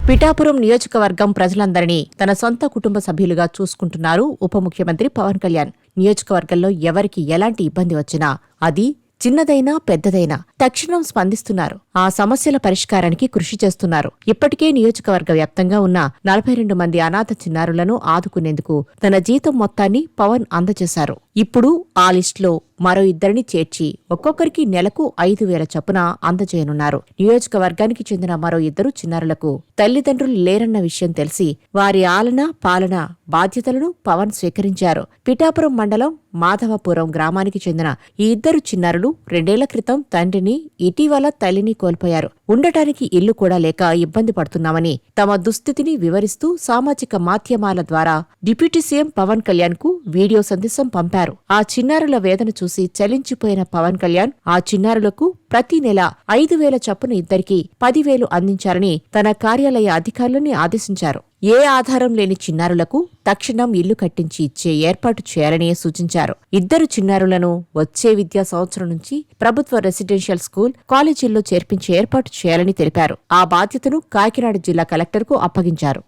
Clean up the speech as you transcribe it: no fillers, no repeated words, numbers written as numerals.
పిఠాపురం నియోజకవర్గం ప్రజలందరినీ తన సొంత కుటుంబ సభ్యులుగా చూసుకుంటున్నారు ఉప ముఖ్యమంత్రి పవన్ కళ్యాణ్. నియోజకవర్గంలో ఎవరికి ఎలాంటి ఇబ్బంది వచ్చినా అది చిన్నదైనా పెద్దదైనా తక్షణం స్పందిస్తున్నారు. ఆ సమస్యల పరిష్కారానికి కృషి చేస్తున్నారు. ఇప్పటికే నియోజకవర్గ వ్యాప్తంగా ఉన్న 42 మంది అనాథ చిన్నారులను ఆదుకునేందుకు తన జీతం మొత్తాన్ని పవన్ అందజేశారు. ఇప్పుడు ఆ లిస్టులో మరో ఇద్దరిని చేర్చి ఒక్కొక్కరికి నెలకు 5,000 చొప్పున అందజేయనున్నారు. నియోజకవర్గానికి చెందిన మరో ఇద్దరు చిన్నారులకు తల్లిదండ్రులు లేరన్న విషయం తెలిసి వారి ఆలన పాలన బాధ్యతలను పవన్ స్వీకరించారు. పిఠాపురం మండలం మాధవపురం గ్రామానికి చెందిన ఈ ఇద్దరు చిన్నారులు 2 ఏళ్ల క్రితం తండ్రిని, ఇటీవల తల్లిని కోల్పోయారు. ఉండటానికి ఇల్లు కూడా లేక ఇబ్బంది పడుతున్నామని తమ దుస్థితిని వివరిస్తూ సామాజిక మాధ్యమాల ద్వారా డిప్యూటీ సీఎం పవన్ కళ్యాణ్ కు వీడియో సందేశం పంపారు. ఆ చిన్నారుల వేదన చూసి చలించిపోయిన పవన్ కళ్యాణ్ ఆ చిన్నారులకు ప్రతి నెల 5,000 చొప్పున ఇద్దరికి 10,000 అందించాలని తన కార్యాలయ అధికారులని ఆదేశించారు. ఏ ఆధారం లేని చిన్నారులకు తక్షణం ఇల్లు కట్టించి ఇచ్చే ఏర్పాటు చేయాలని సూచించారు. ఇద్దరు చిన్నారులను వచ్చే విద్యా సంవత్సరం నుంచి ప్రభుత్వ రెసిడెన్షియల్ స్కూల్, కాలేజీల్లో చేర్పించే ఏర్పాటు చేయాలని తెలిపారు. ఆ బాధ్యతను కాకినాడ జిల్లా కలెక్టర్కు అప్పగించారు.